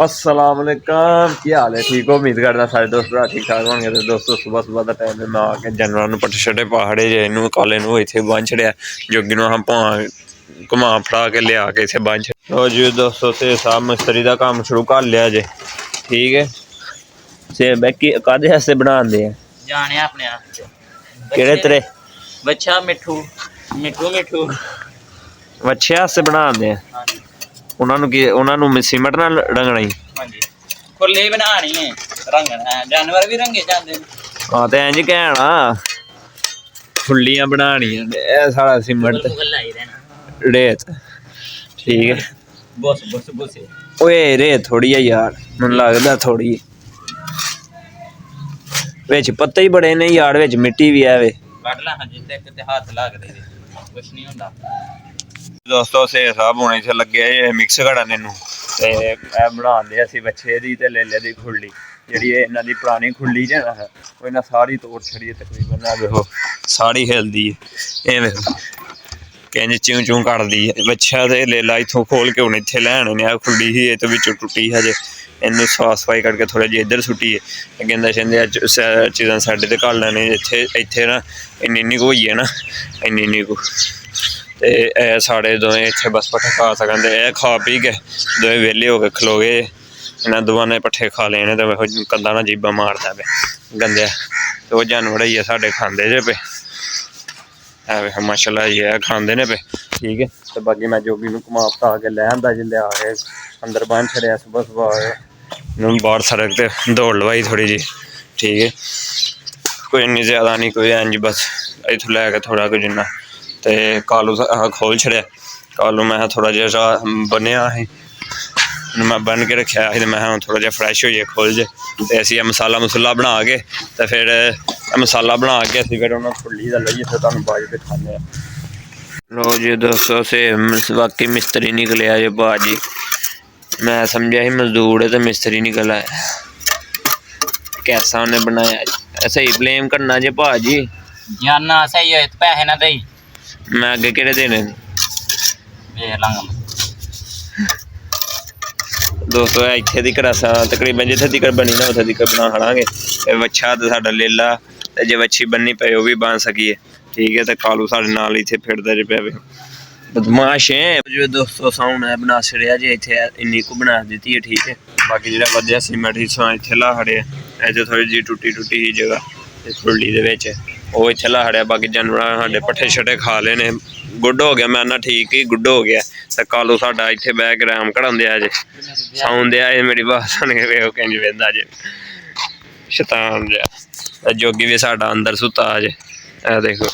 अस्सलाम वालेकुम, की हाल है? ठीक हो? उम्मीद करना सारे दोस्त भरा ठीक ठाक होंगे। तो दोस्तों सुबह सुबह का टाइम है, मैं आके जानवर पट्टे छट्टे पहाड़े जे इनू काले नू इत्थे बन छड़िया जोगी नू हम घुमा फड़ा के लिया के इत्थे बन छड़िया। जी दोस्तों से साहब मिस्त्री का काम शुरू कर लिया जे, ठीक है। से बैकी कादे वास्ते बनांदे हैं जाने अपने आप केड़े तेरे बच्चा मिठू मिठू मिठू बच्चे वास्ते बनांदे हैं। उन्होंने सीमेंट नाल रंगना ही। हाँ जी, खुले बनानी है, रंगना है, जानवर भी रंगे जाते हैं। हाँ तो इंज कहना खुलियां बनानियां ए सारा सीमेंट रेत, ठीक है। बस बस बस ओए रेत थोड़ी है यार, मन लगदा थोड़ी विच पत्ते ही बड़े ने यार, विच मिट्टी भी है वे। कट ला हां जी, ते हाथ लाग दे कुछ नहीं हुंदा। दोस्तों से साहब हुणे इत्थे लगे ये मिक्स करने नू ते ए बनांदे असीं बच्चे दी ते लेले दी खुली जेहड़ी इन्हां दी पुरानी खुली जे ना ओह इन्हां सारी तोड़ छड़ी है तकरीबन। आ देखो सारी हिलदी है, ए देखो किंज चूं चूं करदी है। बच्चा ते लेला इत्थों खोल के हुण इत्थे लैण ने खुली ही ते विचों टुटी हजे इन्नू साफ सफाई करके थोड़ा जिहा इधर सुट्टी है गेंदा शेंदे चीज़ां साइड ते कर लैने। इत्थे ना इन्नी इन्नी को होई है ना, इन्नी इन्नी को ते साढ़े दोवें इत्थे बस पट्ठे खा सकन। ते खा पी के दोवें वेले हो के खलो गए, इन्हां दोवां ने पट्ठे खा लेने ते कंधा ना जीबा मारदा पे गंदे। ते ओह् जानवर ही साढ़े खांदे जे पे माशाल्लाह ये खांदे ने पे, ठीक है। तो बाकी मैं जोगी नू घुमा फड़ा के लै आंदा जिल्ले आ के अंदर बन छड़िया सुबह सुबह बाहर सड़क ते दौड़ लवाई थोड़ी जी, ठीक है। कोई इन्नी ज़्यादा नहीं, कोई इंज बस इत्थों लैके थोड़ा कुछ जिन्ना ते कालू खोल छड़िया। कालू मैं थोड़ा जिहा बन्नेआ ही, मैं बन के रखेआ ही, मैं थोड़ा जिहा फ्रैश होइए खोल जे ते असीं मसाला मसूला बना के ते फिर मसाला बना के असीं फिर उन्हें खुली दा लेइयै फिर तुहानूं बाज के खाने। लो जी दोस्तों से बाकी मिस्त्री निकले जे भाजी, मैं समझा ही मजदूर है तो मिस्त्री निकल आया। कैसा उन्हें बनाया सही ब्लेम करना जे भाजी यार ना सही है तो पैसे ना दई, मैं अगे केड़े देने देख लांगा। दोस्तों इत्थे दी करासा तकरीबन जिथे तक बनी ना उत्थे तक बना खड़ांगे। वच्छा तो साडा लेला ते जे वच्छी बननी पे वो भी बन सकीए, ठीक है। तो कालू साडे नाल इत्थे फिरदा जे पे बदमाश है जो दोस्तों साउंड है बना छड़िया जे इत्थे इन्नी को बना दी है, ठीक है। बाकी जेहड़ा वधिया सीमेंट हिस्सा इत्थे ला खड़े ऐसे थोड़ी जी टुटी टुटी ही जगह खुली दे विच ओह इत्थे ला खड़िया। बाकी जानवर साडे पट्ठे छट्टे खा लेने, गुड हो गया। मैं ना ठीक ही गुड हो गया। तो कालू साडा इत्थे बह के आराम करांदे आ जे साउंड दे आए मेरी बात सुन के वे किंज वेंदा जे शैतान जिहा। जोगी भी साडा अंदर सुता जे ए देखो,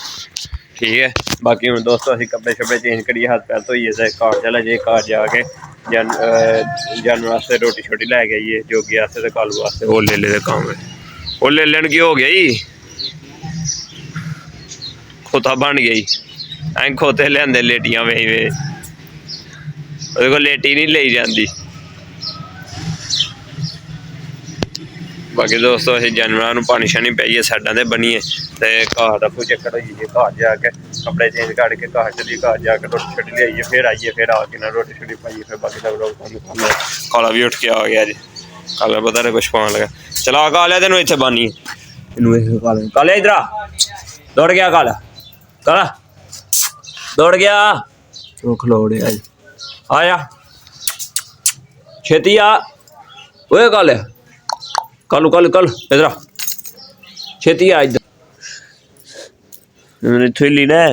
ठीक है। बाकी हुण दोस्तों असीं कपड़े शपड़े चेंज करिए, हाथ पैर धोइए ते घर चला जे। घर जाके जानवर वास्ते रोटी शोटी लै के आइए, जोगी वास्ते ते कालू वास्ते। ओह लेले दे काम है, ओह लेले न की हो गया जी खोता बन गई। अं खोते लियाते लेटियां वे वो लेटी नहीं ली जाती। बाकी दोस्तों असीं जानवरों पानी शानी पाइए साइडा ते बनिए ते घर दा कोई चक्कर होई जाइए। घर जाके कपड़े चेंज करके घर चलिए, घर जाके रोटी शोटी लियाइए, फिर आइए, फिर आके ना रोटी शोटी पाइए, फिर बाकी सब लोग काला भी उठ के आ गया जी। काला पता नहीं कुछ पान लगा। चला काले तेनों इत्थे बानी काले इधर आ, दौड़ गया काला काला दौड़ गया खलोड़े आया छेती आ ओए काले कालू कालू कालू इधर आ छेती आ इधर थैली ने।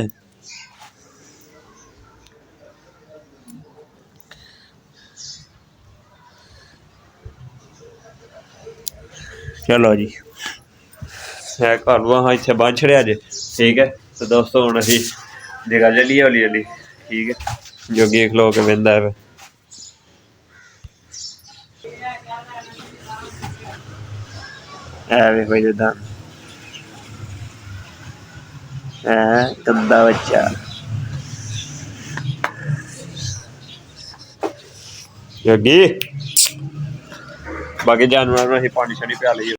चलो जी कालू हाँ इत्थे बन छड़िया जे, ठीक है। तो दोस्तों हुण असीं जगह चलिए हौली हौली, ठीक है। जोगी खलो के वेंदा है वे जिदा गंदा बच्चा। जोगी बाकी जानवर पानी शानी पिया लीए।